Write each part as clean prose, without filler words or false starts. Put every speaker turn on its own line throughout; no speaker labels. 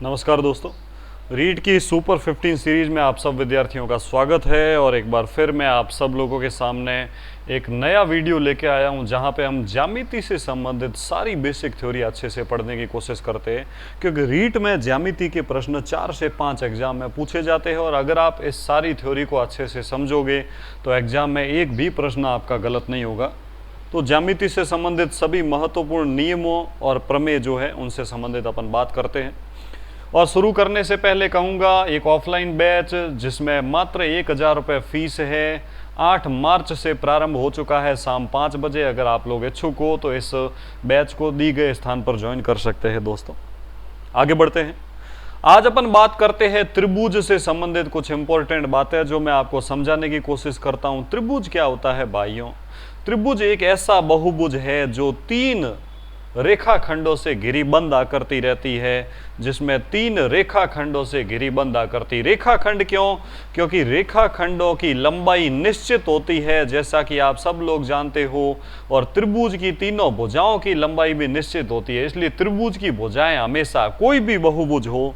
नमस्कार दोस्तों, रीट की सुपर 15 सीरीज में आप सब विद्यार्थियों का स्वागत है। और एक बार फिर मैं आप सब लोगों के सामने एक नया वीडियो लेके आया हूं जहां पे हम ज्यामिति से संबंधित सारी बेसिक थ्योरी अच्छे से पढ़ने की कोशिश करते हैं, क्योंकि रीट में ज्यामिति के प्रश्न 4 से 5 एग्जाम में पूछे जाते हैं। और अगर आप इस सारी थ्योरी को अच्छे से समझोगे तो एग्जाम में एक भी प्रश्न आपका गलत नहीं होगा। तो ज्यामिति से संबंधित सभी महत्वपूर्ण नियमों और प्रमेय जो है उनसे संबंधित अपन बात करते हैं। और शुरू करने से पहले कहूँगा, एक ऑफलाइन बैच जिसमें मात्र 1000 रुपये फीस है, 8 मार्च से प्रारंभ हो चुका है शाम 5 बजे। अगर आप लोग इच्छुक हो तो इस बैच को दी गए स्थान पर ज्वाइन कर सकते हैं। दोस्तों आगे बढ़ते हैं। आज अपन बात करते हैं त्रिभुज से संबंधित कुछ इंपॉर्टेंट बातें जो मैं आपको समझाने की कोशिश करता हूँ। त्रिभुज क्या होता है भाइयों? त्रिभुज एक ऐसा बहुभुज है जो 3 रेखाखंडों से घिरी बंद आकृति रहती है, जिसमें 3 रेखाखंडों से घिरी बंद आकृति। रेखाखंड क्यों? क्योंकि रेखाखंडों की लंबाई निश्चित होती है, जैसा कि आप सब लोग जानते हो। और त्रिभुज की तीनों भुजाओं की लंबाई भी निश्चित होती है, इसलिए त्रिभुज की भुजाएं हमेशा, कोई भी बहुभुज हो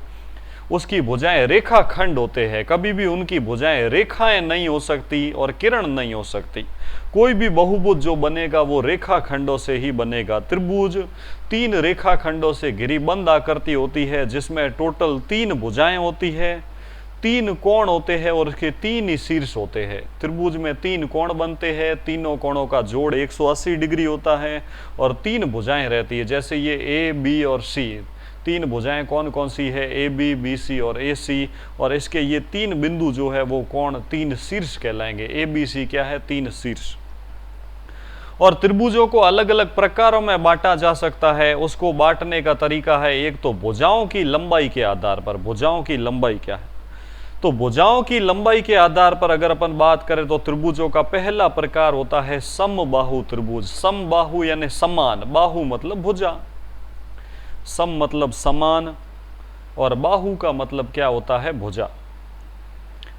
उसकी भुजाएं रेखाखंड होते हैं। कभी भी उनकी भुजाएं रेखाएं नहीं हो सकती और किरण नहीं हो सकती। कोई भी बहुभुज जो बनेगा वो रेखाखंडों से ही बनेगा। त्रिभुज 3 रेखाखंडों से घिरी बंद आकृति होती है, जिसमें टोटल 3 भुजाएं होती है, 3 कोण होते हैं और उसके 3 ही शीर्ष होते हैं। त्रिभुज में 3 कोण बनते हैं, तीनों कोणों का जोड़ 180 डिग्री होता है और 3 भुजाएं रहती है। जैसे ये ए, बी और सी, 3 भुजाएं कौन कौन सी है? ए बी, बी सी और ए सी। और इसके ये 3 बिंदु जो है वो कोण 3 शीर्ष कहलाएंगे। ए बी सी क्या है? 3 शीर्ष। और त्रिभुजों को अलग अलग प्रकारों में बांटा जा सकता है। उसको बांटने का तरीका है, एक तो भुजाओं की लंबाई के आधार पर। भुजाओं की लंबाई क्या है? तो भुजाओं की लंबाई के आधार पर अगर अपन बात करें तो त्रिभुजों का पहला प्रकार होता है समबाहु त्रिभुज। समबाहु यानी समान, बाहु मतलब भुजा, सम मतलब समान और बाहु का मतलब क्या होता है? भुजा।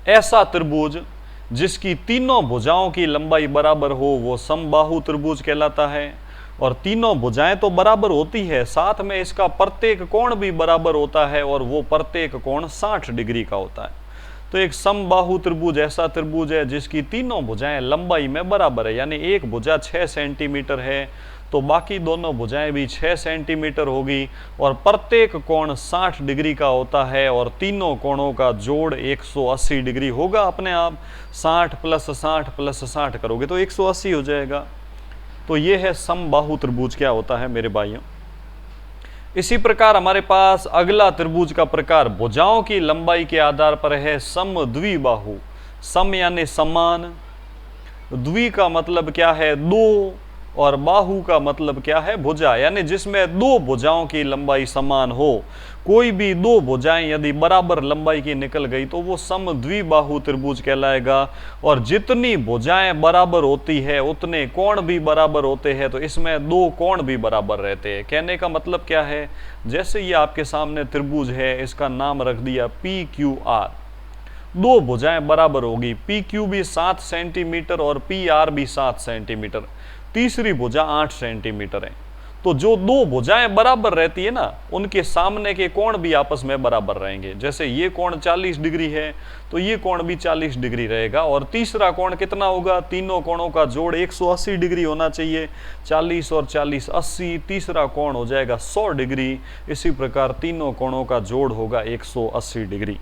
ऐसा त्रिभुज जिसकी तीनों भुजाओं की लंबाई बराबर हो वो समबाहु त्रिभुज कहलाता है। और तीनों भुजाएं तो बराबर होती है, साथ में इसका प्रत्येक कोण भी बराबर होता है और वो प्रत्येक कोण 60 डिग्री का होता है। तो एक समबाहु त्रिभुज ऐसा त्रिभुज है जिसकी तीनों भुजाएं लंबाई में बराबर है, यानी एक भुजा 6 सेंटीमीटर है तो बाकी दोनों भुजाएं भी 6 सेंटीमीटर होगी और प्रत्येक कोण 60 डिग्री का होता है और तीनों कोणों का जोड़ 180 डिग्री होगा अपने आप। 60 + 60 + 60 करोगे तो 180 हो जाएगा। तो ये है समबाहु त्रिभुज क्या होता है मेरे भाइयों। इसी प्रकार हमारे पास अगला त्रिभुज का प्रकार भुजाओं की लंबाई के आधार पर है समद्विबाहु। सम यानी समान, द्वि का मतलब क्या है? 2, और बाहु का मतलब क्या है? भुजा, यानी जिसमें 2 भुजाओं की लंबाई समान हो। कोई भी 2 भुजाएं यदि बराबर लंबाई की निकल गई तो वो समद्विबाहु त्रिभुज कहलाएगा। और जितनी भुजाएं बराबर होती है उतने कोण भी बराबर होते हैं, तो इसमें 2 कोण भी बराबर रहते हैं। कहने का मतलब क्या है? जैसे ये आपके सामने त्रिभुज है, इसका नाम रख दिया PQR। 2 भुजाएं बराबर होगी, PQ भी 7 सेंटीमीटर और PR भी 7 सेंटीमीटर, तीसरी भुजा 8 सेंटीमीटर है। तो जो 2 भुजाएं बराबर रहती है ना, उनके सामने के कोण भी आपस में बराबर रहेंगे। जैसे ये कोण 40 डिग्री है तो ये कोण भी 40 डिग्री रहेगा। और तीसरा कोण कितना होगा? तीनों कोणों का जोड़ 180 डिग्री होना चाहिए। 40 और 40 80, तीसरा कोण हो जाएगा 100 डिग्री। इसी प्रकार तीनों कोणों का जोड़ होगा 180 डिग्री।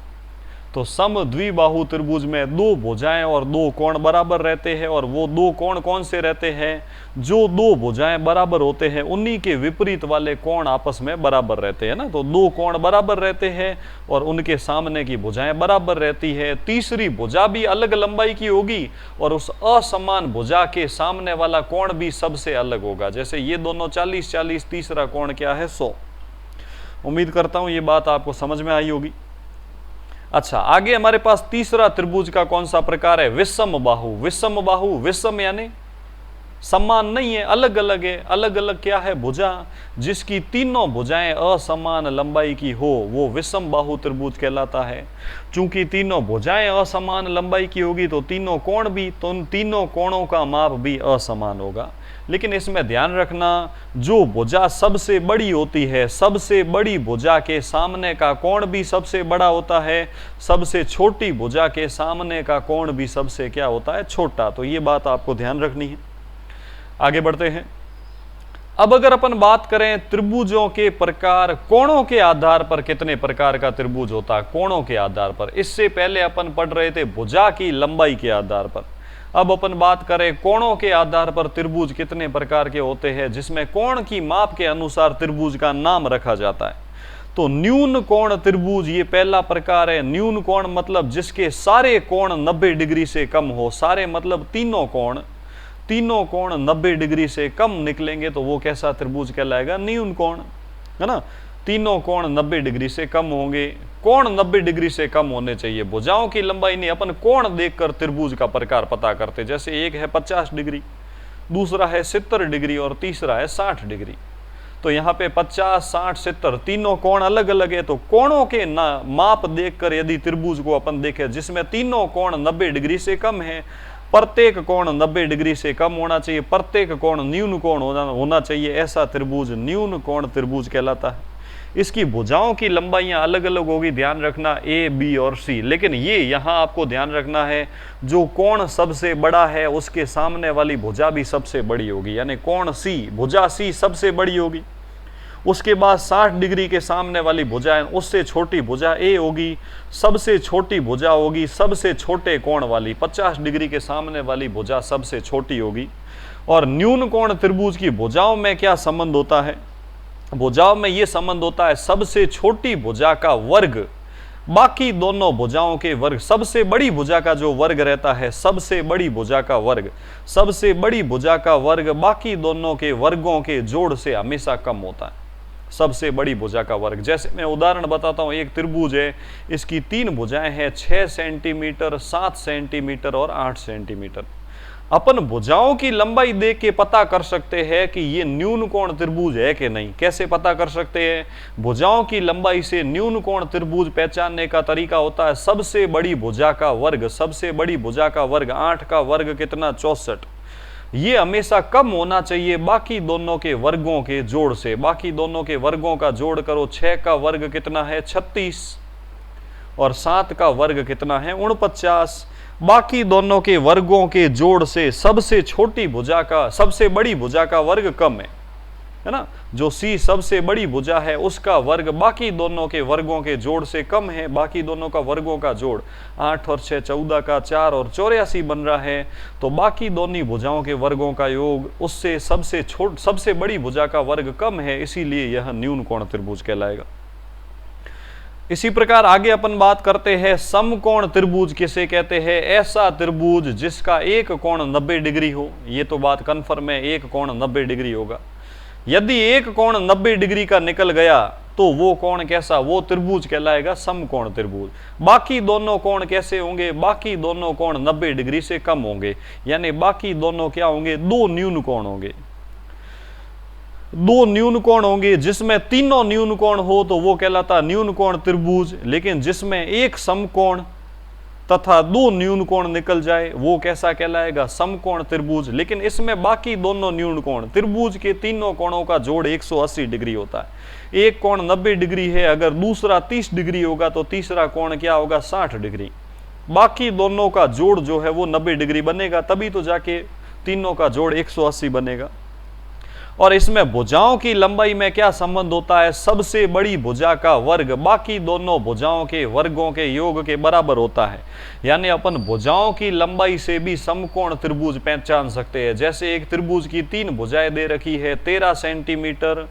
तो समद्विबाहु त्रिभुज में 2 भुजाएं और 2 कोण बराबर रहते हैं। और वो 2 कोण कौन से रहते हैं? जो 2 भुजाएं बराबर होते हैं उन्हीं के विपरीत वाले कोण आपस में बराबर रहते हैं ना। तो 2 कोण बराबर रहते हैं और उनके सामने की भुजाएं बराबर रहती है। तीसरी भुजा भी अलग लंबाई की होगी और उस असमान भुजा के सामने वाला कोण भी सबसे अलग होगा। जैसे ये दोनों 40-40, तीसरा कोण क्या है? 100। उम्मीद करता हूं ये बात आपको समझ में आई होगी। अच्छा, आगे हमारे पास तीसरा त्रिभुज का कौन सा प्रकार है? विषम बाहु। विषम बाहु, विषम यानी समान नहीं है, अलग अलग है। अलग अलग क्या है? भुजा। जिसकी तीनों भुजाएं असमान लंबाई की हो वो विषम बाहु त्रिभुज कहलाता है। चूंकि तीनों भुजाएं असमान लंबाई की होगी तो तीनों कोण भी, तो उन तीनों कोणों का माप भी असमान होगा। लेकिन इसमें ध्यान रखना, जो भुजा सबसे बड़ी होती है, सबसे बड़ी भुजा के सामने का कोण भी सबसे बड़ा होता है, सबसे छोटी भुजा के सामने का कोण भी सबसे क्या होता है, छोटा। तो ये बात आपको ध्यान रखनी है। आगे बढ़ते हैं। अब अगर अपन बात करें त्रिभुजों के प्रकार, कोणों के आधार पर कितने प्रकार का त्रिभुज होता है, कोणों के आधार पर। इससे पहले अपन पढ़ रहे थे भुजा की लंबाई के आधार पर। अब अपन बात करें कोणों के आधार पर त्रिभुज कितने प्रकार के होते हैं, जिसमें कोण की माप के अनुसार त्रिभुज का नाम रखा जाता है। तो न्यून कोण त्रिभुज ये पहला प्रकार है। न्यून कोण मतलब जिसके सारे कोण 90 डिग्री से कम हो, सारे मतलब तीनों कोण 90 डिग्री से कम निकलेंगे तो वो कैसा त्रिभुज कहलाएगा, न्यून कोण, है ना। तीनों कोण 90 डिग्री से कम होंगे, कोण 90 डिग्री से कम होने चाहिए। भुजाओं की लंबाई नहीं, अपन कोण देखकर त्रिभुज का प्रकार पता करते। जैसे एक है 50 डिग्री, दूसरा है 70 डिग्री और तीसरा है 60 डिग्री। तो यहाँ पे 50, 60, 70 तीनों कोण अलग अलग है। तो कोणों के माप देखकर यदि त्रिभुज को अपन देखें जिसमें तीनों कोण 90 डिग्री से कम है, प्रत्येक कोण 90 डिग्री से कम होना चाहिए, प्रत्येक कोण न्यून कोण होना चाहिए, ऐसा त्रिभुज न्यून कोण त्रिभुज कहलाता है। इसकी भुजाओं की लंबाइयां अलग अलग होगी, ध्यान रखना, ए, बी और सी। लेकिन ये यहाँ आपको ध्यान रखना है, जो कोण सबसे बड़ा है उसके सामने वाली भुजा भी सबसे बड़ी होगी। यानी कोण सी, भुजा सी सबसे बड़ी होगी। उसके बाद 60 डिग्री के सामने वाली भुजा है, उससे छोटी भुजा ए होगी। सबसे छोटी भुजा होगी सबसे छोटे कोण वाली, 50 डिग्री के सामने वाली भुजा सबसे छोटी होगी। और न्यून कोण त्रिभुज की भुजाओं में क्या संबंध होता है, भुजाओं में यह संबंध होता है सबसे छोटी भुजा का वर्ग बाकी दोनों भुजाओं के वर्ग, सबसे बड़ी भुजा का जो वर्ग रहता है, सबसे बड़ी भुजा का वर्ग, सबसे बड़ी भुजा का वर्ग बाकी दोनों के वर्गों के जोड़ से हमेशा कम होता है। सबसे बड़ी भुजा का वर्ग, जैसे मैं उदाहरण बताता हूं, एक त्रिभुज है, इसकी 3 भुजाएं हैं, 6 सेंटीमीटर, 7 सेंटीमीटर और 8 सेंटीमीटर। अपन भुजाओं की लंबाई देख के पता कर सकते हैं कि ये न्यून कोण त्रिभुज है कि नहीं। कैसे पता कर सकते हैं, भुजाओं की लंबाई से न्यून कोण त्रिभुज पहचानने का तरीका होता है सबसे बड़ी भुजा का वर्ग, सबसे बड़ी भुजा का वर्ग, 8 का वर्ग कितना, 64, ये हमेशा कम होना चाहिए बाकी दोनों के वर्गों के जोड़ से। बाकी दोनों के वर्गों का जोड़ करो, 6 का वर्ग कितना है, 36 और 7 का वर्ग कितना है, 49। बाकी दोनों के वर्गों के जोड़ से सबसे छोटी भुजा का, सबसे बड़ी भुजा का वर्ग कम है ना। जो सी सबसे बड़ी भुजा है उसका वर्ग बाकी दोनों के वर्गों के जोड़ से कम है। बाकी दोनों का वर्गों का जोड़ 8 और 6 14 का 4 और 84 बन रहा है। तो बाकी दोनों भुजाओं के वर्गों का योग उससे सबसे बड़ी भुजा का वर्ग कम है, इसीलिए यह न्यून कोण त्रिभुज कहलाएगा। इसी प्रकार आगे अपन बात करते हैं समकोण त्रिभुज किसे कहते हैं, ऐसा त्रिभुज जिसका एक कोण 90 डिग्री हो। ये तो बात कन्फर्म है, एक कोण 90 डिग्री होगा। यदि एक कोण 90 डिग्री का निकल गया तो वो कोण कैसा, वो त्रिभुज कहलाएगा समकोण त्रिभुज। बाकी दोनों कोण कैसे होंगे, बाकी दोनों कोण 90 डिग्री से कम होंगे, यानी बाकी दोनों क्या होंगे, दो न्यून कोण होंगे। दो न्यून कोण होंगे, जिसमें तीनों न्यून कोण हो तो वो कहलाता न्यून कोण त्रिभुज। लेकिन जिसमें एक समकोण तथा दो न्यून कोण निकल जाए वो कैसा कहलाएगा, समकोण त्रिभुज। लेकिन इसमें बाकी दोनों न्यून कोण, त्रिभुज के तीनों कोणों का जोड़ 180 डिग्री होता है। एक कोण 90 डिग्री है, अगर दूसरा 30 डिग्री होगा तो तीसरा कोण क्या होगा, 60 डिग्री। बाकी दोनों का जोड़ जो है वो 90 डिग्री बनेगा, तभी तो जाके तीनों का जोड़ 180 बनेगा। और इसमें भुजाओं की लंबाई में क्या संबंध होता है, सबसे बड़ी भुजा का वर्ग बाकी दोनों भुजाओं के वर्गों के योग के बराबर होता है। यानी अपन भुजाओं की लंबाई से भी समकोण त्रिभुज पहचान सकते हैं। जैसे एक त्रिभुज की 3 भुजाएं दे रखी है, 13 सेंटीमीटर,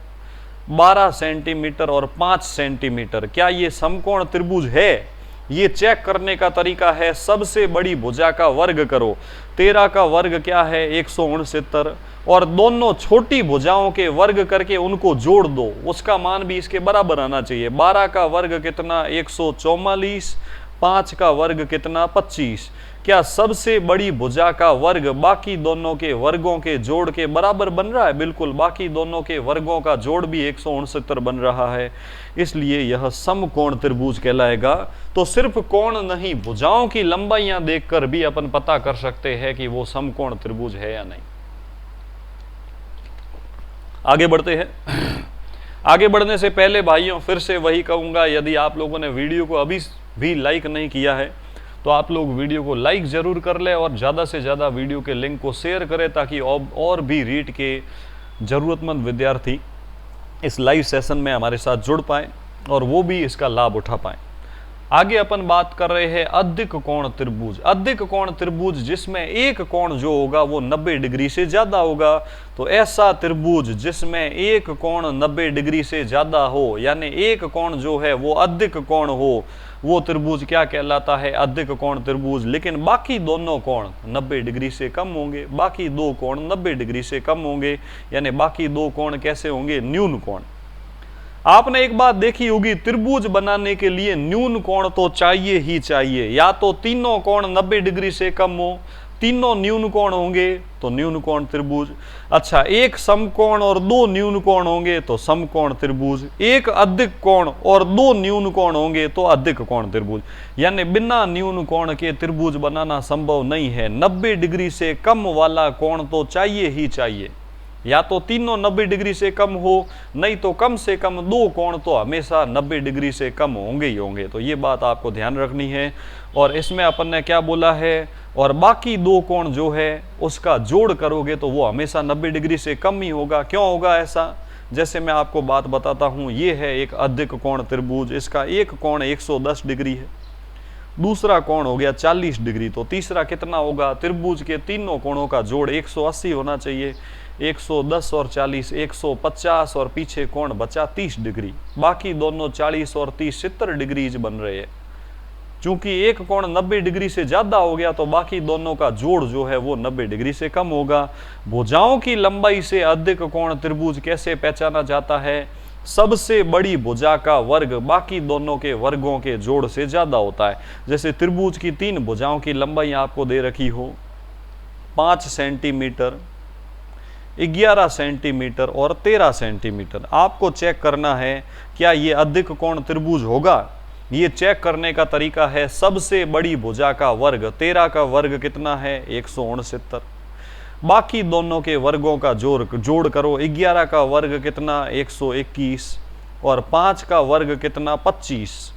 12 सेंटीमीटर और 5 सेंटीमीटर। क्या ये समकोण त्रिभुज है, ये चेक करने का तरीका है सबसे बड़ी भुजा का वर्ग करो। 13 का वर्ग क्या है, 169, और दोनों छोटी भुजाओं के वर्ग करके उनको जोड़ दो, उसका मान भी इसके बराबर आना चाहिए। 12 का वर्ग कितना, 144, 5 का वर्ग कितना, 25। क्या सबसे बड़ी भुजा का वर्ग बाकी दोनों के वर्गों के जोड़ के बराबर बन रहा है, बिल्कुल। बाकी दोनों के वर्गों का जोड़ भी 169 बन रहा है, इसलिए यह समकोण त्रिभुज कहलाएगा। तो सिर्फ कोण नहीं, भुजाओं की लंबाइयां देखकर भी अपन पता कर सकते हैं कि वो समकोण त्रिभुज है या नहीं। आगे बढ़ते हैं। आगे बढ़ने से पहले भाइयों फिर से वही कहूँगा, यदि आप लोगों ने वीडियो को अभी भी लाइक नहीं किया है तो आप लोग वीडियो को लाइक ज़रूर कर लें और ज़्यादा से ज़्यादा वीडियो के लिंक को शेयर करें ताकि और भी रीट के ज़रूरतमंद विद्यार्थी इस लाइव सेशन में हमारे साथ जुड़ पाएँ और वो भी इसका लाभ उठा पाएँ। आगे अपन बात कर रहे हैं अधिक कोण त्रिभुज। अधिक कोण त्रिभुज जिसमें एक कोण जो होगा वो 90 डिग्री से ज़्यादा होगा। तो ऐसा त्रिभुज जिसमें एक कोण 90 डिग्री से ज़्यादा हो, यानी एक कोण जो है वो अधिक कोण हो, वो त्रिभुज क्या कहलाता है? अधिक कोण त्रिभुज। लेकिन बाकी दोनों कोण 90 डिग्री से कम होंगे, बाकी दो कोण 90 डिग्री से कम होंगे, यानी बाकी दो कोण कैसे होंगे? न्यून कोण। आपने एक बात देखी होगी, त्रिभुज बनाने के लिए न्यून कोण तो चाहिए ही चाहिए। या तो तीनों कोण 90 डिग्री से कम हो, तीनों न्यून कोण होंगे तो न्यून कोण त्रिभुज। अच्छा, एक समकोण और दो न्यून कोण होंगे तो समकोण त्रिभुज। एक अधिक कोण और दो न्यून कोण होंगे तो अधिक कोण त्रिभुज। यानी बिना न्यून कोण के त्रिभुज बनाना संभव नहीं है। 90 डिग्री से कम वाला कोण तो चाहिए ही चाहिए। या तो तीनों 90 डिग्री से कम हो, नहीं तो कम से कम दो कोण तो हमेशा 90 डिग्री से कम होंगे ही होंगे। तो ये बात आपको ध्यान रखनी है। और इसमें अपन ने क्या बोला है? और बाकी दो कोण जो है उसका जोड़ करोगे तो वो हमेशा 90 डिग्री से कम ही होगा। क्यों होगा ऐसा? जैसे मैं आपको बात बताता हूँ, ये है एक अधिक कोण त्रिभुज, इसका एक कोण 110 डिग्री है, दूसरा कोण हो गया 40 डिग्री। तो तीसरा कितना होगा? त्रिभुज के तीनों कोणों का जोड़ 180 होना चाहिए। 110 और 40 150 और पीछे कोण बचा 30 डिग्री। बाकी दोनों 40 और 30 70 डिग्रीज बन रहे हैं। चूंकि एक कोण 90 डिग्री से ज़्यादा हो गया तो बाकी दोनों का जोड़ जो है वो 90 डिग्री से कम होगा। भुजाओं की लंबाई से अधिक कोण त्रिभुज कैसे पहचाना जाता है? सबसे बड़ी भुजा का वर्ग बाकी दोनों के वर्गों के जोड़ से ज़्यादा होता है। जैसे त्रिभुज की 3 भुजाओं की लंबाई आपको दे रखी हो 5 सेंटीमीटर, 11 सेंटीमीटर और 13 सेंटीमीटर। आपको चेक करना है क्या ये अधिक कोण त्रिभुज होगा। ये चेक करने का तरीका है, सबसे बड़ी भुजा का वर्ग 13 का वर्ग कितना है? 169। बाकी दोनों के वर्गों का जोड़ करो। 11 का वर्ग कितना? 121 और 5 का वर्ग कितना? 25।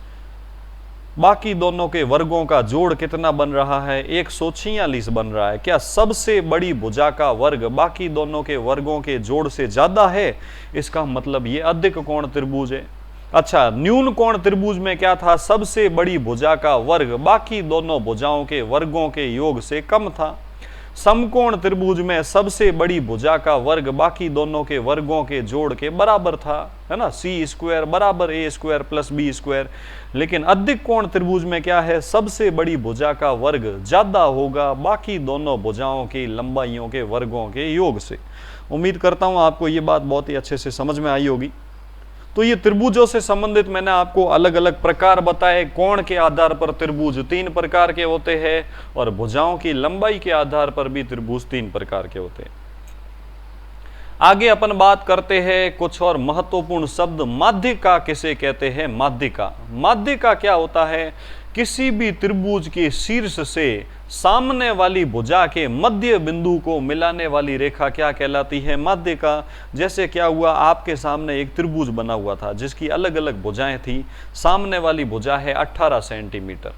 बाकी दोनों के वर्गों का जोड़ कितना बन रहा है? 146 बन रहा है। क्या सबसे बड़ी भुजा का वर्ग बाकी दोनों के वर्गों के जोड़ से ज्यादा है? इसका मतलब ये अधिक कोण त्रिभुज है। अच्छा, न्यून कोण त्रिभुज में क्या था? सबसे बड़ी भुजा का वर्ग बाकी दोनों भुजाओं के वर्गों के योग से कम था। समकोण त्रिभुज में सबसे बड़ी भुजा का वर्ग बाकी दोनों के वर्गों के जोड़ के बराबर था, है ना? सी स्क्वायर बराबर ए स्क्वायर प्लस बी स्क्वायर। लेकिन अधिक कोण त्रिभुज में क्या है? सबसे बड़ी भुजा का वर्ग ज्यादा होगा बाकी दोनों भुजाओं की लंबाइयों के वर्गों के योग से। उम्मीद करता हूं आपको ये बात बहुत ही अच्छे से समझ में आई होगी। तो ये त्रिभुजों से संबंधित मैंने आपको अलग अलग प्रकार बताए। कोण के आधार पर त्रिभुज 3 प्रकार के होते हैं और भुजाओं की लंबाई के आधार पर भी त्रिभुज 3 प्रकार के होते हैं। आगे अपन बात करते हैं कुछ और महत्वपूर्ण शब्द। माध्यिका किसे कहते हैं? माध्यिका। माध्यिका क्या होता है? किसी भी त्रिभुज के शीर्ष से सामने वाली भुजा के मध्य बिंदु को मिलाने वाली रेखा क्या कहलाती है? माध्यिका। जैसे क्या हुआ, आपके सामने एक त्रिभुज बना हुआ था जिसकी अलग अलग भुजाएं थी। सामने वाली भुजा है 18 सेंटीमीटर।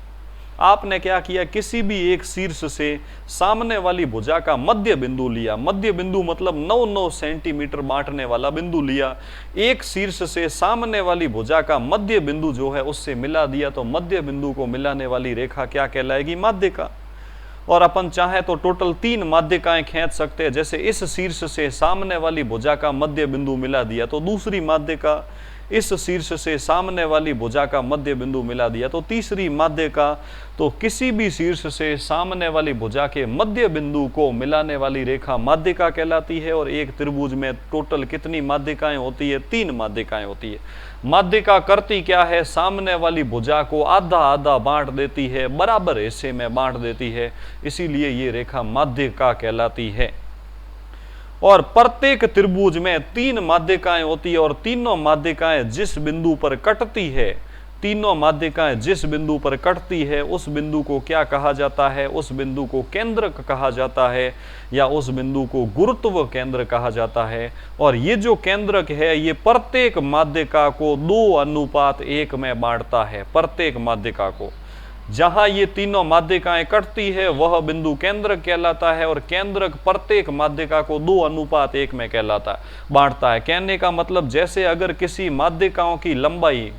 आपने क्या किया? किसी भी एक शीर्ष से सामने वाली भुजा का मध्य बिंदु लिया। मध्य बिंदु मतलब 9-9 सेंटीमीटर बांटने वाला बिंदु लिया। एक शीर्ष से सामने वाली भुजा का मध्य बिंदु जो है उससे मिला दिया। तो मध्य बिंदु को मिलाने वाली रेखा क्या कहलाएगी? माध्यिका। और अपन चाहे तो टोटल 3 माध्यिकाएं खींच सकते हैं। जैसे इस शीर्ष से सामने वाली भुजा का मध्य बिंदु मिला दिया तो दूसरी माध्यिका, इस शीर्ष से सामने वाली भुजा का मध्य बिंदु मिला दिया तो तीसरी माध्यिका। तो किसी भी शीर्ष से सामने वाली भुजा के मध्य बिंदु को मिलाने वाली रेखा माध्यिका कहलाती है। और एक त्रिभुज में टोटल कितनी माध्यिकाएं होती है? 3 माध्यिकाएं होती है। माध्यिका करती क्या है? सामने वाली भुजा को आधा आधा बांट देती है, बराबर हिस्से में बांट देती है, इसीलिए ये रेखा माध्यिका कहलाती है। और प्रत्येक त्रिभुज में 3 माध्यिकाएं होती है और तीनों माध्यिकाएं जिस बिंदु पर कटती है तीनों माध्यिकाएं जिस बिंदु पर कटती है उस बिंदु को क्या कहा जाता है? उस बिंदु को केंद्रक कहा जाता है या उस बिंदु को गुरुत्व केंद्र कहा जाता है। और ये जो केंद्रक है ये प्रत्येक माध्यिका को 2:1 में बांटता है। प्रत्येक माध्यिका को, जहां ये तीनों माध्यिकाएं कटती है वह बिंदु केंद्रक कहलाता है और केंद्रक प्रत्येक माध्यिका को 2:1 में बांटता है। कहने का मतलब जैसे अगर किसी माध्यिकाओं की लंबाई,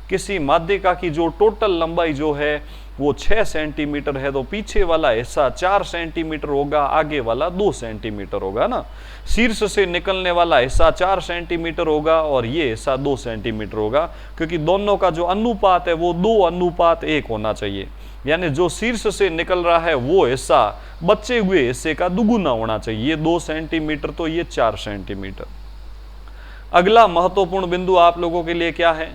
किसी माध्यिका की जो टोटल लंबाई जो है वो 6 सेंटीमीटर है तो पीछे वाला हिस्सा 4 सेंटीमीटर होगा, आगे वाला 2 सेंटीमीटर होगा ना। शीर्ष से निकलने वाला हिस्सा 4 सेंटीमीटर होगा और ये हिस्सा 2 सेंटीमीटर होगा, क्योंकि दोनों का जो अनुपात है वो 2:1 होना चाहिए। यानी जो शीर्ष से निकल रहा है वो हिस्सा बचे हुए हिस्से का दुगुना होना चाहिए। ये 2 सेंटीमीटर तो ये 4 सेंटीमीटर। अगला महत्वपूर्ण बिंदु आप लोगों के लिए क्या है?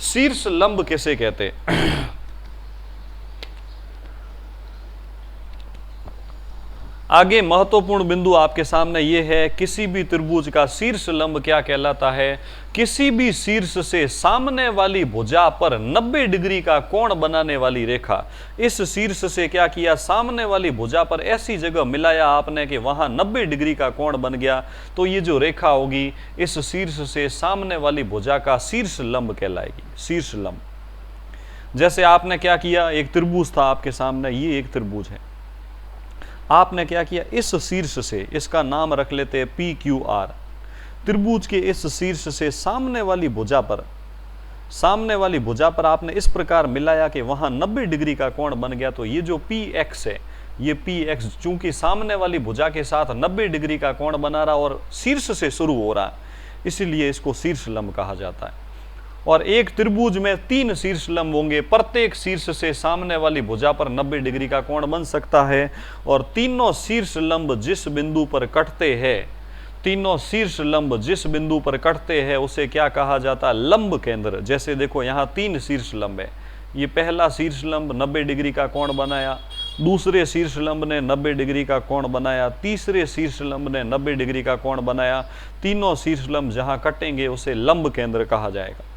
शीर्ष लंब किसे कहते हैं? आगे महत्वपूर्ण बिंदु आपके सामने ये है, किसी भी त्रिभुज का शीर्ष लंब क्या कहलाता है? किसी भी शीर्ष से सामने वाली भुजा पर 90 डिग्री का कोण बनाने वाली रेखा। इस शीर्ष से क्या किया? सामने वाली भुजा पर ऐसी जगह मिलाया आपने कि वहां 90 डिग्री का कोण बन गया, तो ये जो रेखा होगी इस शीर्ष से सामने वाली भुजा का शीर्ष लंब कहलाएगी। शीर्ष लंब। जैसे आपने क्या किया, एक त्रिभुज था आपके सामने, ये एक त्रिभुज है। आपने क्या किया, इस शीर्ष से, इसका नाम रख लेते हैं PQR, त्रिभुज के इस शीर्ष से सामने वाली भुजा पर आपने इस प्रकार मिलाया कि वहां 90 डिग्री का कोण बन गया। तो ये जो PX है, ये PX चूंकि सामने वाली भुजा के साथ 90 डिग्री का कोण बना रहा और शीर्ष से शुरू हो रहा, इसीलिए इसको शीर्ष लंब कहा जाता है। और एक त्रिभुज में 3 शीर्ष लंब होंगे, प्रत्येक शीर्ष से सामने वाली भुजा पर 90 डिग्री का कोण बन सकता है। और तीनों शीर्ष लंब जिस बिंदु पर कटते हैं, तीनों शीर्ष लंब जिस बिंदु पर कटते हैं उसे क्या कहा जाता है? लंब केंद्र। जैसे देखो यहाँ 3 शीर्ष लंब है। ये पहला शीर्ष लंब 90 डिग्री का कोण बनाया, दूसरे शीर्ष लंब ने 90 डिग्री का कोण बनाया, तीसरे शीर्ष लंब ने 90 डिग्री का कोण बनाया। तीनों शीर्ष लंब जहां कटेंगे उसे लंब केंद्र कहा जाएगा।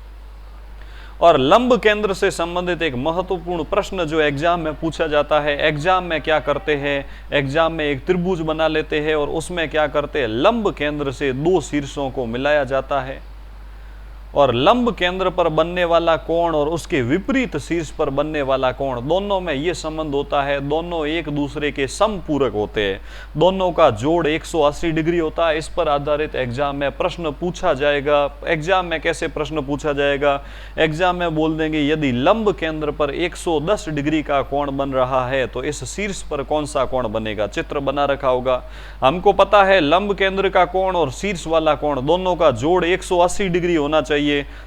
और लंब केंद्र से संबंधित एक महत्वपूर्ण प्रश्न जो एग्जाम में पूछा जाता है, एग्जाम में क्या करते हैं? एग्जाम में एक त्रिभुज बना लेते हैं और उसमें क्या करते हैं? लंब केंद्र से 2 शीर्षों को मिलाया जाता है और लंब केंद्र पर बनने वाला कोण और उसके विपरीत शीर्ष पर बनने वाला कोण, दोनों में यह संबंध होता है, दोनों एक दूसरे के समपूरक होते हैं। दोनों का जोड़ 180 डिग्री होता है। इस पर आधारित एग्जाम में प्रश्न पूछा जाएगा। एग्जाम में कैसे प्रश्न पूछा जाएगा? एग्जाम में बोल देंगे यदि लंब केंद्र पर 110 डिग्री का कोण बन रहा है तो इस शीर्ष पर कौन सा कोण बनेगा? चित्र बना रखा होगा। हमको पता है लंब केंद्र का कोण और शीर्ष वाला कोण दोनों का जोड़ 180 डिग्री होना चाहिए।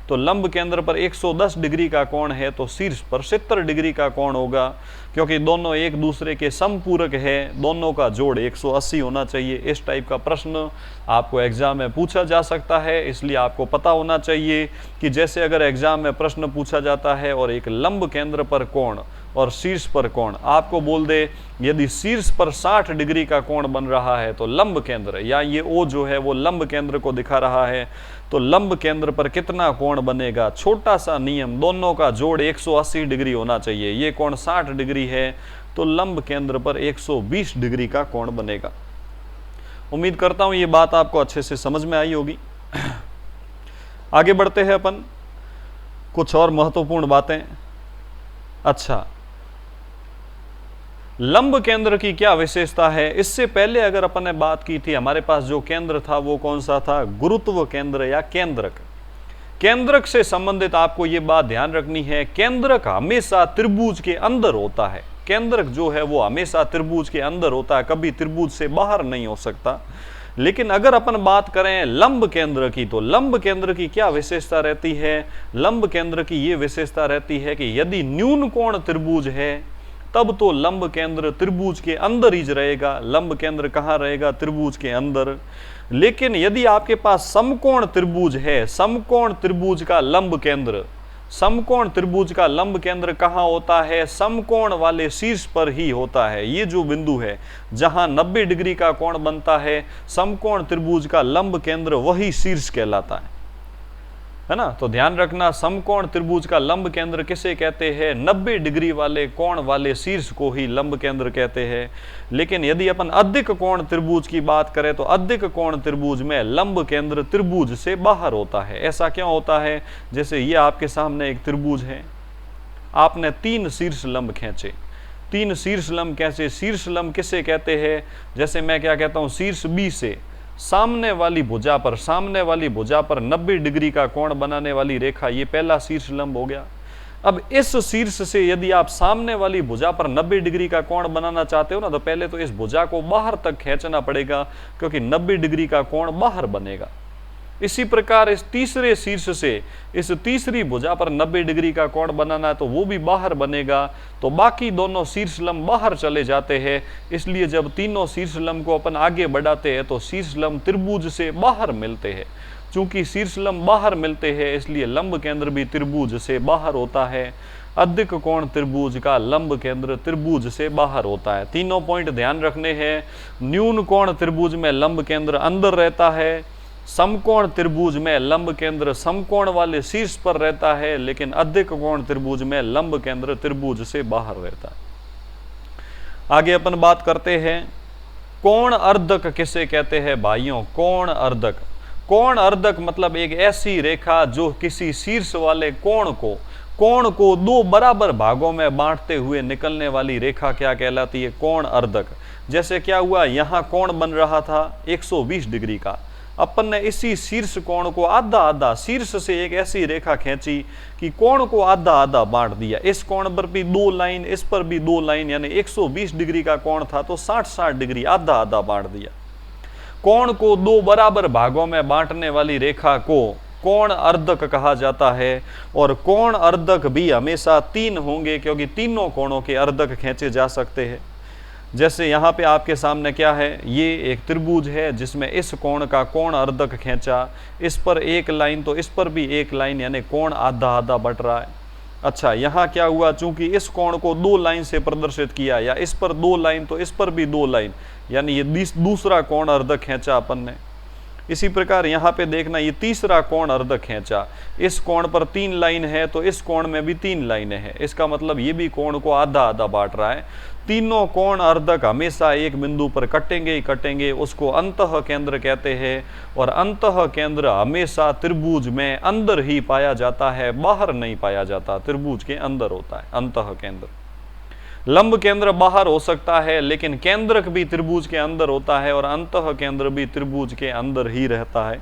तो लंब केंद्र पर 110 डिग्री का कोण है तो शीर्ष पर 70 डिग्री का कोण होगा, क्योंकि दोनों एक दूसरे के समपूरक है, दोनों का जोड़ 180 होना चाहिए। इस टाइप का प्रश्न आपको एग्जाम में पूछा जा सकता है, इसलिए आपको पता होना चाहिए कि जैसे अगर एग्जाम में प्रश्न पूछा जाता है और एक लंब केंद्र पर कोण और शीर्ष पर कोण आपको बोल दे यदि शीर्ष पर 60 डिग्री का कोण बन रहा है तो लंब केंद्र, या ये O जो है वो लंब केंद्र को दिखा रहा है, तो लंब केंद्र पर कितना कोण बनेगा? छोटा सा नियम, दोनों का जोड़ 180 डिग्री होना चाहिए। ये कोण 60 डिग्री है तो लंब केंद्र पर 120 डिग्री का कोण बनेगा। उम्मीद करता हूं ये बात आपको अच्छे से समझ में आई होगी। आगे बढ़ते हैं अपन, कुछ और महत्वपूर्ण बातें। अच्छा, लंब केंद्र की क्या विशेषता है? इससे पहले अगर अपन ने बात की थी, हमारे पास जो केंद्र था वो कौन सा था? गुरुत्व केंद्र या केंद्रक। केंद्रक से संबंधित आपको ये बात ध्यान रखनी है, केंद्रक हमेशा त्रिभुज के अंदर होता है। केंद्रक जो है वो हमेशा त्रिभुज के अंदर होता है, कभी त्रिभुज से बाहर नहीं हो सकता। लेकिन अगर अपन बात करें लंब केंद्र की, तो लंब केंद्र की क्या विशेषता रहती है? लंब केंद्र की ये विशेषता रहती है कि यदि न्यून कोण त्रिभुज है तब तो लंब केंद्र त्रिभुज के अंदर ही रहेगा। लंब केंद्र कहाँ रहेगा? त्रिभुज के अंदर। लेकिन यदि आपके पास समकोण त्रिभुज है, समकोण त्रिभुज का लंब केंद्र, समकोण त्रिभुज का लंब केंद्र कहाँ होता है? समकोण वाले शीर्ष पर ही होता है। ये जो बिंदु है जहां 90 डिग्री का कोण बनता है, समकोण त्रिभुज का लंब केंद्र वही शीर्ष कहलाता है। है ना। तो ध्यान रखना, समकोण त्रिभुज का लंब केंद्र किसे कहते हैं? 90 डिग्री वाले कोण वाले शीर्ष को ही लंब केंद्र कहते हैं। लेकिन यदि अपन अधिक कोण त्रिभुज की बात करें तो अधिक कोण त्रिभुज में लंब केंद्र त्रिभुज से बाहर होता है। ऐसा क्यों होता है? जैसे ये आपके सामने एक त्रिभुज है, आपने 3 शीर्ष लंब खींचे, 3 शीर्ष लंब कैसे? शीर्ष लंब किसे कहते हैं? जैसे मैं क्या कहता हूं, शीर्ष बी से सामने वाली भुजा पर 90 डिग्री का कोण बनाने वाली रेखा, ये पहला शीर्ष लंब हो गया। अब इस शीर्ष से यदि आप सामने वाली भुजा पर 90 डिग्री का कोण बनाना चाहते हो ना, तो पहले तो इस भुजा को बाहर तक खींचना पड़ेगा, क्योंकि 90 डिग्री का कोण बाहर बनेगा। इसी प्रकार इस तीसरे शीर्ष से इस तीसरी भुजा पर 90 डिग्री का कोण बनाना है तो वो भी बाहर बनेगा। तो बाकी दोनों शीर्ष लंब बाहर चले जाते हैं। इसलिए जब तीनों शीर्ष लंब को अपन आगे बढ़ाते हैं तो शीर्ष लंब त्रिभुज से बाहर मिलते हैं। चूंकि शीर्ष लंब बाहर मिलते हैं इसलिए लंब केंद्र भी त्रिभुज से बाहर होता है। अधिक कोण त्रिभुज का लंब केंद्र त्रिभुज से बाहर होता है। तीनों पॉइंट ध्यान रखने हैं। न्यून कोण त्रिभुज में लंब केंद्र अंदर रहता है, समकोण त्रिभुज में लंब केंद्र समकोण वाले शीर्ष पर रहता है, लेकिन अधिक कोण त्रिभुज में लंब केंद्र त्रिभुज से बाहर रहता है। आगे अपन बात करते हैं कोण अर्धक किसे कहते हैं भाइयों? कोण अर्धक, कोण अर्धक मतलब एक ऐसी रेखा जो किसी शीर्ष वाले कोण को 2 बराबर भागों में बांटते हुए निकलने वाली रेखा क्या कहलाती है? कोण अर्धक। जैसे क्या हुआ, यहां कोण बन रहा था 120 डिग्री का, अपन ने इसी शीर्ष कोण को आधा आधा, शीर्ष से एक ऐसी रेखा खींची कि कोण को आधा आधा बांट दिया। इस कोण पर भी 2 लाइन, इस पर भी 2 लाइन, यानी 120 डिग्री का कोण था तो 60-60 डिग्री आधा आधा बांट दिया। कोण को 2 बराबर भागों में बांटने वाली रेखा को कोण अर्धक कहा जाता है। और कोण अर्धक भी हमेशा 3 होंगे, क्योंकि तीनों कोणों के अर्धक खींचे जा सकते हैं। जैसे यहाँ पे आपके सामने क्या है, ये एक त्रिभुज है जिसमें इस कोण का कोण अर्धक खींचा, इस पर एक लाइन तो इस पर भी एक लाइन, यानी कोण आधा आधा बट रहा है। अच्छा, यहाँ क्या हुआ, चूंकि इस कोण को 2 लाइन से प्रदर्शित किया, या इस पर 2 लाइन तो इस पर भी 2 लाइन, यानी ये दूसरा कोण अर्धक खींचा अपन ने। इसी प्रकार यहाँ पे देखना, ये तीसरा कोण अर्धक खींचा, इस कोण पर 3 लाइन है तो इस कोण में भी 3 लाइनें हैं। इसका मतलब ये भी कोण को आधा आधा बांट रहा है। तीनों कोण अर्धक हमेशा एक बिंदु पर कटेंगे ही कटेंगे, उसको अंतः केंद्र कहते हैं। और अंतः केंद्र हमेशा त्रिभुज में अंदर ही पाया जाता है, बाहर नहीं पाया जाता, त्रिभुज के अंदर होता है अंतः केंद्र। लंब केंद्र बाहर हो सकता है, लेकिन केंद्रक भी त्रिभुज के अंदर होता है और अंतः केंद्र भी त्रिभुज के अंदर ही रहता है।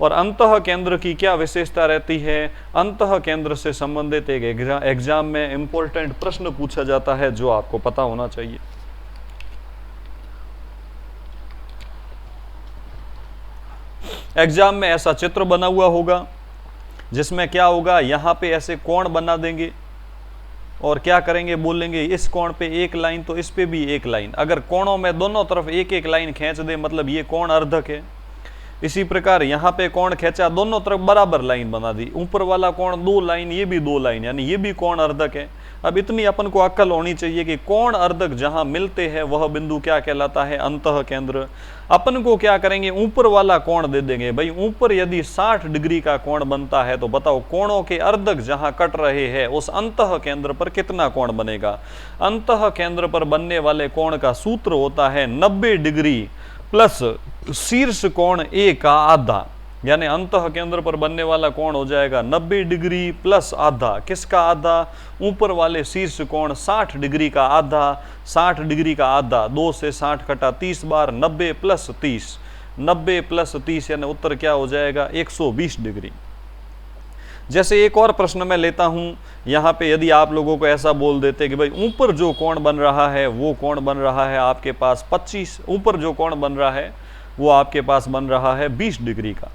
और अंतः केंद्र की क्या विशेषता रहती है? अंतः केंद्र से संबंधित एक एग्जाम में इंपॉर्टेंट प्रश्न पूछा जाता है जो आपको पता होना चाहिए। एग्जाम में ऐसा चित्र बना हुआ होगा जिसमें क्या होगा, यहां पे ऐसे कोण बना देंगे और क्या करेंगे, बोलेंगे इस कोण पे एक लाइन तो इस पे भी एक लाइन। अगर कोणों में दोनों तरफ एक एक लाइन खींच दे मतलब ये कोण अर्धक है। इसी प्रकार यहाँ पे कोण खींचा, दोनों तरफ बराबर लाइन बना दी, ऊपर वाला कोण 2 लाइन, ये भी 2 लाइन, यानी ये भी कोण अर्धक है। अब इतनी अपन को अक्ल होनी चाहिए कि कोण अर्धक जहां मिलते हैं वह बिंदु क्या कहलाता है? अंतः केंद्र। अपन को क्या करेंगे, ऊपर वाला कोण दे देंगे। भाई ऊपर यदि 60 डिग्री का कोण बनता है तो बताओ कोणों के अर्धक जहां कट रहे हैं उस अंतः केंद्र पर कितना कोण बनेगा? अंतः केंद्र पर बनने वाले कोण का सूत्र होता है 90 डिग्री प्लस शीर्ष कोण ए का आधा, यानी अंतः केंद्र पर बनने वाला कोण हो जाएगा 90 डिग्री प्लस आधा। किसका आधा? ऊपर वाले शीर्ष कोण 60 डिग्री का आधा। 60 डिग्री का आधा, 2 से 60 कटा 30 बार, 90 प्लस 30, 90 प्लस 30 यानी उत्तर क्या हो जाएगा? 120 डिग्री। जैसे एक और प्रश्न मैं लेता हूं, यहाँ पे यदि आप लोगों को ऐसा बोल देते कि भाई ऊपर जो कोण बन रहा है वो कोण बन रहा है आपके पास 25, ऊपर जो कोण बन रहा है वो आपके पास बन रहा है 20 डिग्री का,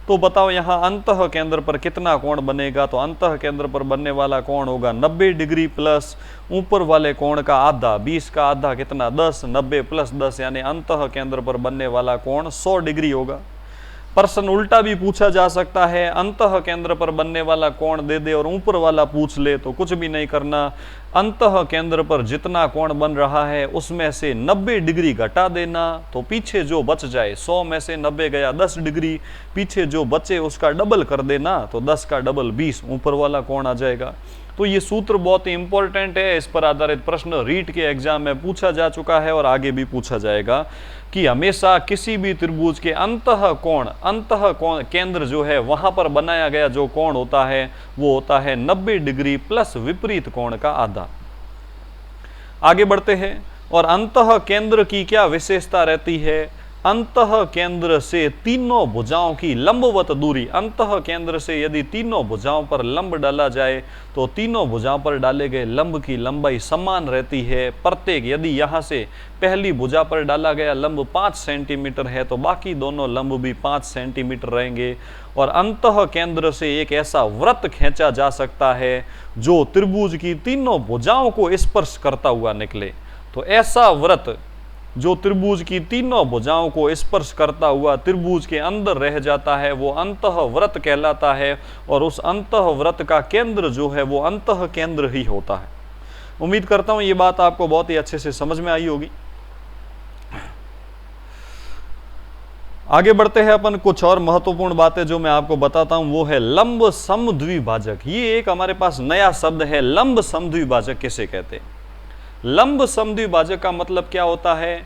तो बताओ यहाँ अंतः केंद्र पर कितना कोण बनेगा? तो अंतः केंद्र पर बनने वाला कोण होगा 90 डिग्री प्लस ऊपर वाले कोण का आधा, 20 का आधा कितना? 10, 90 प्लस 10 यानी अंतः केंद्र पर बनने वाला कोण 100 डिग्री होगा। प्रश्न उल्टा भी पूछा जा सकता है, अंतः केंद्र पर बनने वाला कोण दे दे और ऊपर वाला पूछ ले तो कुछ भी नहीं करना। अंतः केंद्र पर जितना कोण बन रहा है उसमें से 90 डिग्री घटा देना, तो पीछे जो बच जाए, 100 में से 90 गया 10 डिग्री, पीछे जो बचे उसका डबल कर देना, तो 10 का डबल 20, ऊपर वाला कोण आ जाएगा। तो ये सूत्र बहुत ही इंपॉर्टेंट है, इस पर आधारित प्रश्न रीट के एग्जाम में पूछा जा चुका है और आगे भी पूछा जाएगा कि हमेशा किसी भी त्रिभुज के अंतः कोण केंद्र जो है वहां पर बनाया गया जो कोण होता है वो होता है 90 डिग्री प्लस विपरीत कोण का आधा। आगे बढ़ते हैं, और अंतः केंद्र की क्या विशेषता रहती है? अंतः केंद्र से तीनों भुजाओं की लंबवत दूरी, अंतः केंद्र से यदि तीनों भुजाओं पर लंब डाला जाए तो तीनों भुजाओं पर डाले गए लंब की लंबाई समान रहती है। प्रत्येक, यदि यहाँ से पहली भुजा पर डाला गया लंब 5 सेंटीमीटर है तो बाकी दोनों लंब भी 5 सेंटीमीटर रहेंगे। और अंतः केंद्र से एक ऐसा वृत्त खींचा जा सकता है जो त्रिभुज की तीनों भुजाओं को स्पर्श करता हुआ निकले। तो ऐसा वृत्त जो त्रिभुज की तीनों भुजाओं को स्पर्श करता हुआ त्रिभुज के अंदर रह जाता है वो अंतःवृत्त कहलाता है, और उस अंतःवृत्त का केंद्र जो है वो अंतः केंद्र ही होता है। उम्मीद करता हूं ये बात आपको बहुत ही अच्छे से समझ में आई होगी। आगे बढ़ते हैं अपन, कुछ और महत्वपूर्ण बातें जो मैं आपको बताता हूं वो है लंब समद्विभाजक। ये एक हमारे पास नया शब्द है, लंब समद्विभाजक किसे कहते हैं? लंब समद्विभाजक का मतलब क्या होता है?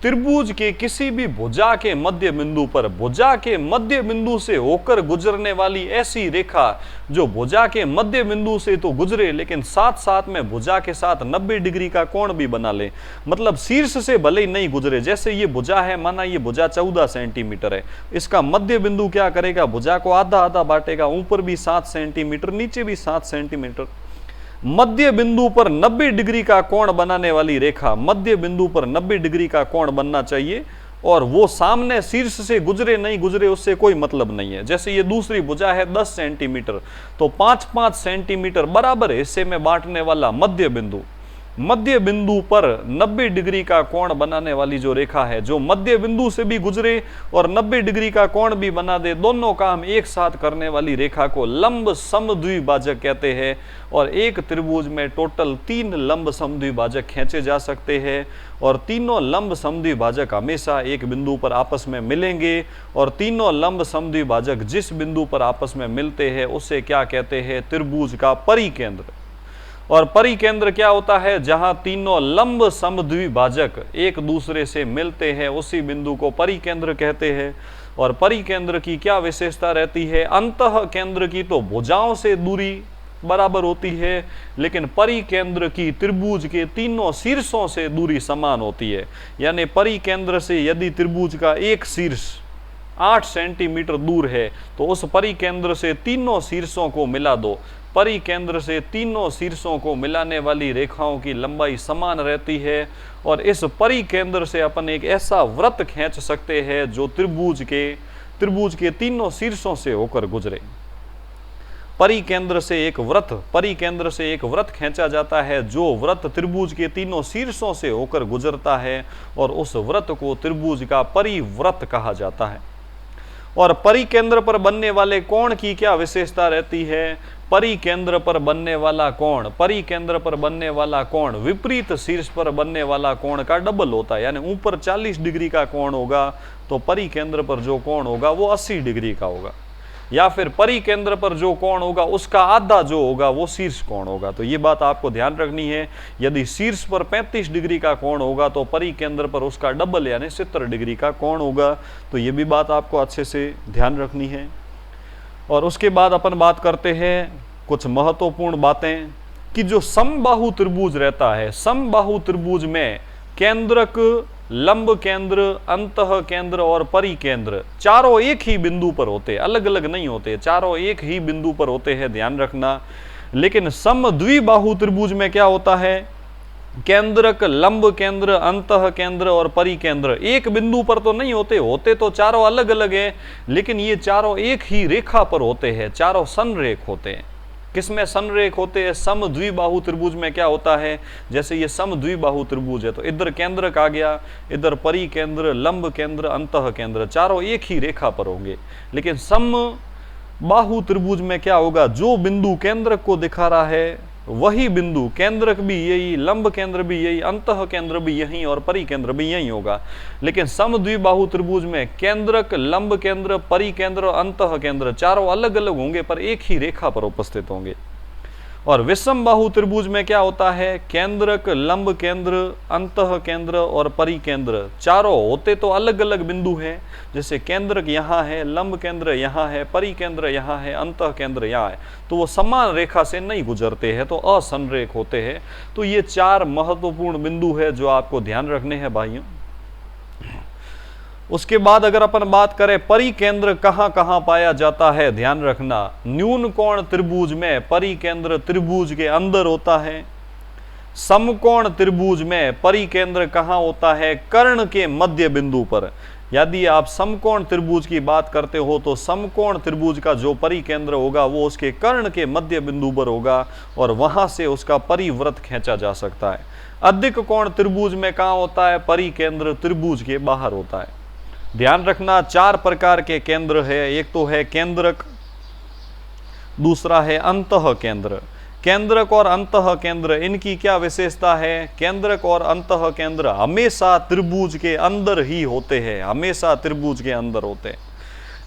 त्रिभुज के किसी भी भुजा के मध्य बिंदु पर, भुजा के मध्य बिंदु से होकर गुजरने वाली ऐसी रेखा जो भुजा के मध्य बिंदु से तो गुजरे लेकिन साथ साथ में भुजा के साथ 90 डिग्री का कोण भी बना ले। मतलब शीर्ष से भले ही नहीं गुजरे, जैसे ये भुजा है, माना ये भुजा 14 सेंटीमीटर है, इसका मध्य बिंदु क्या करेगा? भुजा को आधा आधा बांटेगा, ऊपर भी 7 सेंटीमीटर, नीचे भी 7 सेंटीमीटर। मध्य बिंदु पर 90 डिग्री का कोण बनाने वाली रेखा, मध्य बिंदु पर 90 डिग्री का कोण बनना चाहिए, और वो सामने शीर्ष से गुजरे नहीं गुजरे उससे कोई मतलब नहीं है। जैसे ये दूसरी भुजा है 10 सेंटीमीटर, तो 5-5 सेंटीमीटर बराबर हिस्से में बांटने वाला मध्य बिंदु, मध्य बिंदु पर 90 डिग्री का कोण बनाने वाली जो रेखा है, जो मध्य बिंदु से भी गुजरे और 90 डिग्री का कोण भी बना दे, दोनों काम एक साथ करने वाली रेखा को लंब समद्विभाजक कहते हैं। और एक त्रिभुज में टोटल 3 लंब समद्विभाजक खींचे जा सकते हैं, और तीनों लंब समद्विभाजक हमेशा एक बिंदु पर आपस में मिलेंगे, और तीनों लंब समद्विभाजक जिस बिंदु पर आपस में मिलते हैं उसे क्या कहते हैं? त्रिभुज का परिकेंद्र। और परिकेंद्र क्या होता है? जहां तीनों लंब समद्विभाजक एक दूसरे से मिलते हैं उसी बिंदु को परिकेंद्र कहते हैं। और परिकेंद्र की क्या विशेषता रहती है? अंतः केंद्र की तो भुजाओं से दूरी बराबर होती है, लेकिन परिकेंद्र की त्रिभुज के तीनों शीर्षों से दूरी समान होती है। यानी परिकेंद्र से यदि त्रिभुज का एक शीर्ष 8 सेंटीमीटर दूर है तो उस परिकेंद्र से तीनों शीर्षों को मिला दो, परिकेंद्र से तीनों शीर्षों को मिलाने वाली रेखाओं की लंबाई समान रहती है, और इस परिकेंद्र से अपन एक ऐसा वृत्त खींच सकते हैं जो त्रिभुज के तीनों शीर्षों से होकर गुजरे। परिकेंद्र से एक वृत्त खींचा जाता है जो वृत्त त्रिभुज के तीनों शीर्षों से होकर गुजरता है, और उस वृत्त को त्रिभुज का परिवृत्त कहा जाता है। और परिकेंद्र पर बनने वाले कोण की क्या विशेषता रहती है? परिकेंद्र पर बनने वाला कोण विपरीत शीर्ष पर बनने वाला कोण का डबल होता है। यानी ऊपर 40 डिग्री का कोण होगा तो परिकेंद्र पर जो कोण होगा वो 80 डिग्री का होगा, या फिर परिकेंद्र पर जो कोण होगा उसका आधा जो होगा वो शीर्ष कोण होगा। तो ये बात आपको ध्यान रखनी है, यदि शीर्ष पर 35 डिग्री का कोण होगा तो परिकेंद्र पर उसका डबल यानी 70 डिग्री का कोण होगा। तो ये भी बात आपको अच्छे से ध्यान रखनी है। और उसके बाद अपन बात करते हैं कुछ महत्वपूर्ण बातें कि जो समबाहु त्रिभुज रहता है, समबाहु त्रिभुज में केंद्रक, लंब केंद्र, अंतः केंद्र और परिकेंद्र चारों एक ही बिंदु पर होते, अलग अलग नहीं होते, चारों एक ही बिंदु पर होते हैं, ध्यान रखना। लेकिन समद्विबाहु त्रिभुज में क्या होता है? केंद्रक, लंब केंद्र, अंतः केंद्र और परिकेंद्र एक बिंदु पर तो नहीं होते, होते तो चारों अलग अलग है, लेकिन ये चारों एक ही रेखा पर होते हैं, चारों संरेख होते हैं। किसमें संरेख होते हैं? सम द्विबाहु त्रिभुज में क्या होता है, जैसे ये सम द्विबाहु त्रिभुज है तो इधर केंद्रक आ गया, इधर परिकेंद्र, लंब केंद्र, अंतः केंद्र, चारों एक ही रेखा पर होंगे। लेकिन सम बाहु त्रिभुज में क्या होगा, जो बिंदु केंद्रक को दिखा रहा है वही बिंदु केंद्रक भी यही, लंब केंद्र भी यही, अंतः केंद्र भी यही और परिकेंद्र भी यही होगा। लेकिन सम द्विबाहु त्रिभुज में केंद्रक, लंब केंद्र, परिकेंद्र और अंतः केंद्र चारों अलग अलग होंगे पर एक ही रेखा पर उपस्थित होंगे। और विषम बाहु त्रिभुज में क्या होता है, केंद्रक, लंब केंद्र, अंतः केंद्र और परिकेंद्र चारों होते तो अलग अलग बिंदु हैं, जैसे केंद्रक यहाँ है, लंब केंद्र यहाँ है, परिकेंद्र यहाँ है, अंतः केंद्र यहाँ है, तो वो समान रेखा से नहीं गुजरते हैं तो असंरेख होते हैं। तो ये 4 महत्वपूर्ण बिंदु है जो आपको ध्यान रखने हैं भाइयों। उसके बाद अगर अपन बात करें परिकेंद्र कहां कहां पाया जाता है, ध्यान रखना, न्यून कोण त्रिभुज में परिकेंद्र त्रिभुज के अंदर होता है। समकोण त्रिभुज में परिकेंद्र कहां होता है, कर्ण के मध्य बिंदु पर। यदि आप समकोण त्रिभुज की बात करते हो तो समकोण त्रिभुज का जो परिकेंद्र होगा वो उसके कर्ण के मध्य बिंदु पर होगा और वहां से उसका परिवृत्त खींचा जा सकता है। अधिक कोण त्रिभुज में कहां होता है, परिकेंद्र त्रिभुज के बाहर होता है। ध्यान रखना 4 प्रकार के केंद्र है, एक तो है केंद्रक, दूसरा है अंतः केंद्र। केंद्रक और अंतः केंद्र इनकी क्या विशेषता है, केंद्रक और अंतः केंद्र हमेशा त्रिभुज के अंदर ही होते हैं, हमेशा त्रिभुज के अंदर होते हैं।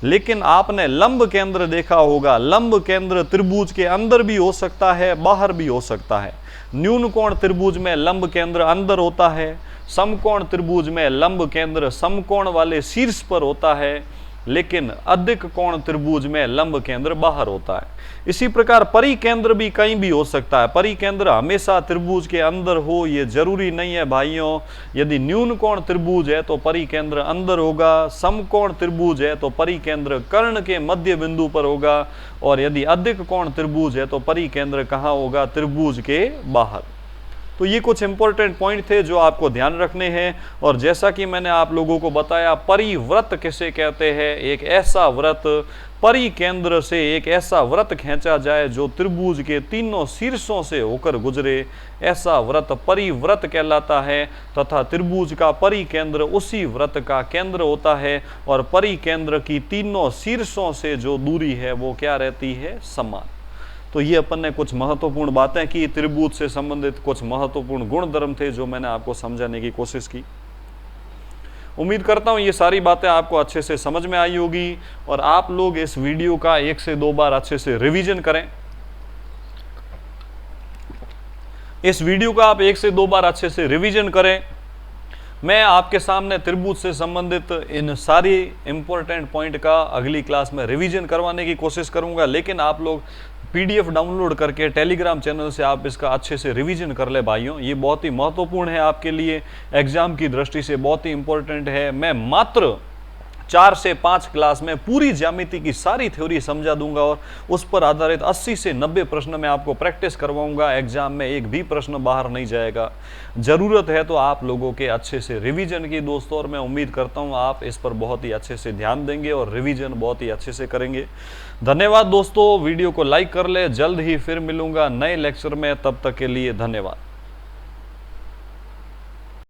लेकिन आपने लंब केंद्र देखा होगा, लंब केंद्र त्रिभुज के अंदर भी हो सकता है, बाहर भी हो सकता है। न्यून कोण त्रिभुज में लंब केंद्र अंदर होता है, समकोण त्रिभुज में लंब केंद्र समकोण वाले शीर्ष पर होता है, लेकिन अधिक कोण त्रिभुज में लंब केंद्र बाहर होता है। इसी प्रकार परिकेंद्र भी कहीं भी हो सकता है, परिकेंद्र हमेशा त्रिभुज के अंदर हो ये जरूरी नहीं है भाइयों। यदि न्यून कोण त्रिभुज है तो परिकेंद्र अंदर होगा, समकोण त्रिभुज है तो परिकेंद्र कर्ण के मध्य बिंदु पर होगा, और यदि अधिक कोण त्रिभुज है तो परिकेंद्र कहाँ होगा, त्रिभुज के बाहर। तो ये कुछ इंपॉर्टेंट पॉइंट थे जो आपको ध्यान रखने हैं। और जैसा कि मैंने आप लोगों को बताया, परिवृत्त किसे कहते हैं, एक ऐसा व्रत, परिकेंद्र से एक ऐसा व्रत खींचा जाए जो त्रिभुज के तीनों शीर्षों से होकर गुजरे, ऐसा व्रत परिवृत्त कहलाता है। तथा त्रिभुज का परिकेंद्र उसी व्रत का केंद्र होता है और परिकेंद्र की तीनों शीर्षों से जो दूरी है वो क्या रहती है, समान। तो ये अपन ने कुछ महत्वपूर्ण बातें की, त्रिभुज से संबंधित कुछ महत्वपूर्ण गुण धर्म थे जो मैंने आपको समझाने की कोशिश की। उम्मीद करता हूँ ये सारी बातें आपको अच्छे से समझ में आई होगी और आप लोग इस वीडियो का 1 से 2 बार अच्छे से रिवीजन करें। इस वीडियो का आप 1 से 2 बार अच्छे से रिवीजन करें। मैं आपके सामने त्रिभुज से संबंधित इन सारी इंपॉर्टेंट पॉइंट का अगली क्लास में रिवीजन करवाने की कोशिश करूंगा, लेकिन आप लोग PDF डाउनलोड करके टेलीग्राम चैनल से आप इसका अच्छे से रिवीजन कर ले भाइयों। ये बहुत ही महत्वपूर्ण है आपके लिए, एग्जाम की दृष्टि से बहुत ही इंपॉर्टेंट है। मैं मात्र 4 से 5 क्लास में पूरी ज्यामिति की सारी थ्योरी समझा दूंगा और उस पर आधारित 80 से 90 प्रश्न मैं आपको प्रैक्टिस करवाऊंगा। एग्जाम में एक भी प्रश्न बाहर नहीं जाएगा। ज़रूरत है तो आप लोगों के अच्छे से रिवीजन की दोस्तों, और मैं उम्मीद करता हूं आप इस पर बहुत ही अच्छे से ध्यान देंगे और रिवीजन बहुत ही अच्छे से करेंगे। धन्यवाद दोस्तों, वीडियो को लाइक कर ले। जल्द ही फिर मिलूंगा नए लेक्चर में, तब तक के लिए धन्यवाद।